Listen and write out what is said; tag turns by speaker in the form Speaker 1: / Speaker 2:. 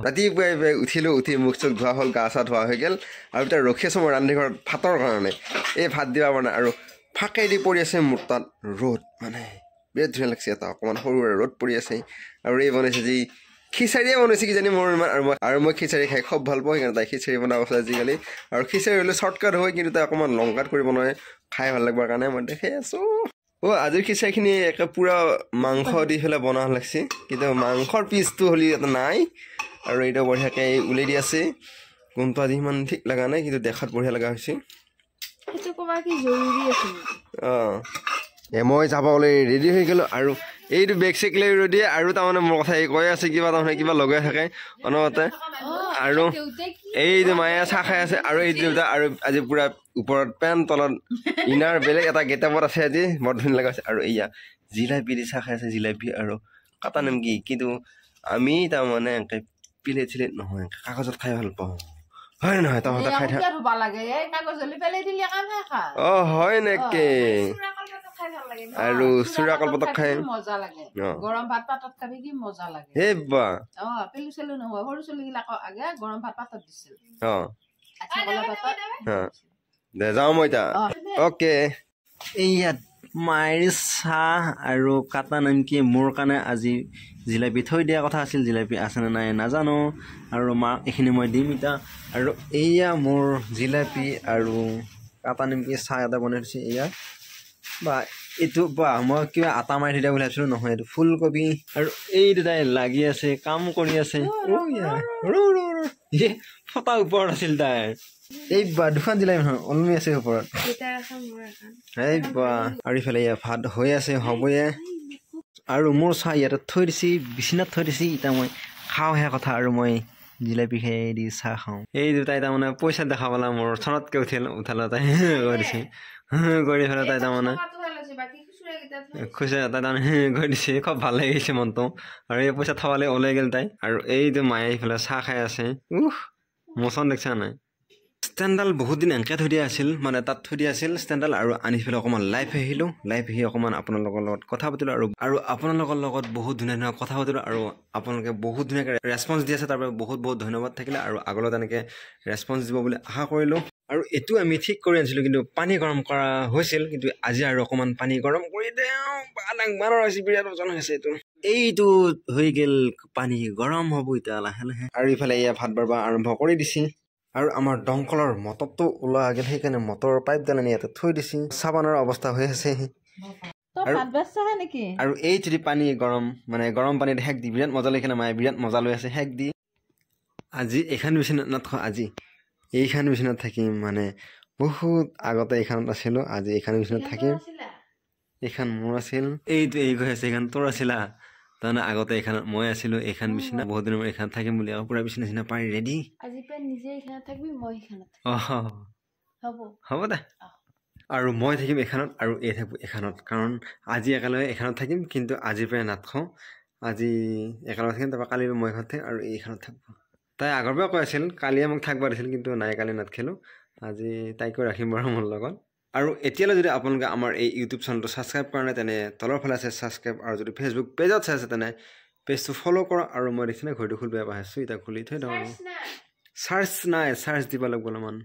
Speaker 1: ৰাতিপুৱাই উঠিলোঁ উঠি মুখ চুখ ধোৱা হ'ল গা চা ধোৱা হৈ গ'ল আৰু এতিয়া ৰখি আছোঁ মই ৰান্ধি ঘৰত ভাতৰ কাৰণে এই ভাত দিবা পৰা নাই আৰু ফাকেদি পৰি আছে মোৰ তাত ৰ'দ মানে বিৰাট ধুনীয়া লাগিছে এটা অকণমান সৰু সুৰা ৰ'দ পৰি আছে আৰু এই বনাইছে যি খিচাৰিয়ে বনাইছে কিজানি মোৰ ইমান আৰু মই খিচাৰি খাই খুব ভাল পাওঁ সেইকাৰণে তাই খিচাৰি বনাব আছে আজিকালি আৰু খিচাৰি হ'লে শ্বৰ্টকাট হয় কিন্তু তাই অকণমান লংকাট কৰি বনাই খাই ভাল লাগিবৰ কাৰণে মই দেখাই আছোঁ আজিৰ খিচাৰিখিনি একে পূৰা মাংস দি পেলাই বনোৱা লাগিছে কিন্তু মাংসৰ পিচটো হ'লে ইয়াতে নাই আৰু এতিয়া বঢ়িয়াকৈ উলিয়াই দি আছে কোনটো আজি ইমান ঠিক লগা নাই কিন্তু দেখাত বঢ়িয়া লগা হৈছে মই যাবলৈ ৰেডি হৈ গ'লোঁ আৰু এইটো বেগ চেগ লৈ দিয়ে আৰু তাৰমানে মোৰ কথা কৈ আছে কিবা তাৰমানে কিবা লগাই থাকে অনমতে আৰু এইটো মায়ে চাহ খাই আছে আৰু এই দেউতা আৰু আজি পূৰা ওপৰত পেণ্ট তলত ইনাৰ বেলেগ এটা গেটাপত আছে আজি বৰ ধুনীয়া লগা আছে আৰু এয়া জিলাপি দি চাহ খাই আছে জিলাপি আৰু কাটা নিমকি কিন্তু আমি তাৰমানে এনেকৈ প্লেট চিলেট নহয় কাগজত খাই ভাল পাওঁ হয় নহয় তহঁতে খাই থাক হয় নেকি আৰু চুৰা কলপাতত খাই
Speaker 2: মজা লাগে গৰম ভাত পাতত খাবি কি মজা লাগে
Speaker 1: হে বা
Speaker 2: পেলু চেলু নহয় সৰু চলিগিলাক আগে গৰম ভাত পাতত দিছিল
Speaker 1: দে যাওঁ মই এতিয়া অ'কে ইয়াত মায়েৰ চাহ আৰু কাটা নিমকি মোৰ কাৰণে আজি জিলাপি থৈ দিয়া কথা আছিল জিলাপি আছেনে নাই নাজানো আৰু মাক এইখিনি মই দিম এতিয়া আৰু এয়া মোৰ জিলাপি আৰু কাটা নিমকি চাহ এটা বনাই দিছে এয়া বা এইটো বা মই কিবা আটা মাৰি থৈ দিয়া বুলি ভাবিছিলোঁ নহয় এইটো ফুলকবি আৰু এই দুটাই লাগি আছে কাম কৰি আছে ফটা ওপৰত আছিল তাইৰ এই বা দুখন জিলাপি নহয় ওলমি আছে ওপৰত এই বা আৰু ইফালে ভাত হৈ আছে হ'বয়ে আৰু মোৰ চাহ ইয়াতে থৈ দিছে বিচনাত থৈ দিছে এতিয়া মই খাওঁহে কথা আৰু মই জিলাপি খাই দি চাহ খাওঁ এই দুটাই তাৰমানে পইচা দেখা পালা মোৰ চনতকৈ উঠালে তাই কৈ দিছে কৰি পেলাই তাই তাৰমানে খুচৰা তাই তাৰমানে কৈ দিছে খুব ভাল লাগিছে মনটো আৰু এই পইচা থবালে ওলাই গ'ল তাই আৰু এইটো মায়ে এইফালে চাহ খাই আছে মোচন দেখিছা নাই ষ্টেণ্ডডাল বহুত দিন এনেকৈ থৈ দিয়া আছিল মানে তাত থৈ দিয়া আছিল ষ্টেণ্ডডাল আৰু আনি পেলাই অকণমান লাইভ আহিলোঁ লাইভ আহি অকণমান আপোনালোকৰ লগত কথা পাতিলোঁ আৰু আপোনালোকৰ লগত বহুত ধুনীয়া ধুনীয়া কথা পাতিলোঁ আৰু আপোনালোকে বহুত ধুনীয়াকৈ ৰেছপঞ্চ দি আছে তাৰ বাবে বহুত বহুত ধন্যবাদ থাকিলে আৰু আগলৈ তেনেকৈ ৰেছপঞ্চ দিব বুলি আশা কৰিলোঁ আৰু এইটো আমি ঠিক কৰি আনিছিলোঁ কিন্তু পানী গৰম কৰা হৈছিল কিন্তু আজি আৰু অকণমান পানী গৰম কৰি দিওঁ হৈছে বিৰাট ওজন হৈছে এইটো হৈ গ'ল পানী গৰম হ'ব এতিয়া লাহে লাহে আৰু ইফালে এয়া ভাত বাঢ়িব আৰম্ভ কৰি দিছে আৰু আমাৰ দমকলৰ মটৰটো ওলোৱা গ'ল সেইকাৰণে মটৰৰ পাইপডাল আনি ইয়াতে থৈ দিছে চাবানৰ অৱস্থা হৈ আছে আৰু এই যদি পানী গৰম মানে গৰম পানীত হেক দি বিৰাট মজা লাগিছে মায়ে বিৰাট মজা লৈ আছে হেক দি আজি এইখন বিচনাত নাথাকোঁ আজি এইখন বিচনাত থাকিম মানে বহুত আগতে এইখনত আছিলোঁ আজি এইখন বিচনাত থাকিম এইখন মোৰ আছিল এইটো এই গৈ আছে এইখন তোৰ আছিলা তাৰমানে আগতে এইখনত মই আছিলোঁ এইখন বিচনা বহুত দিনৰ মই এইখনত থাকিম বুলি আৰু পূৰা বিচনা চিচনা পাৰি ৰেডি হ'ব দে আৰু মই থাকিম এইখনত আৰু এই থাকিব এইখনত কাৰণ আজি একেলগে এইখনত থাকিম কিন্তু আজিৰ পৰাই নাথাকোঁ আজি একেলগে থাকিম তাৰপৰা কালি মই ঘৰত থাকিম আৰু এইখনত থাকিব তাই আগৰ পৰা কৈ আছিল কালিয়ে মোক থাকিব দিছিল কিন্তু নাই কালি নাথাকিলোঁ আজি তাইকো ৰাখিম বাৰু মোৰ লগত আৰু এতিয়ালৈ যদি আপোনালোকে আমাৰ এই ইউটিউব চেনেলটো ছাবস্ক্ৰাইব কৰা নাই তেনে তলৰ ফালে আছে ছাবস্ক্ৰাইব আৰু যদি ফেচবুক পেজত চাই আছে তেনে পেজটো ফ'ল' কৰা আৰু মই দেখিনে ঘৰটো খুলি বেয়া পাইছোঁ এতিয়া খুলি থৈ দিওঁ চাৰ্চ নাই চাৰ্চ দিব লাগিব অলপমান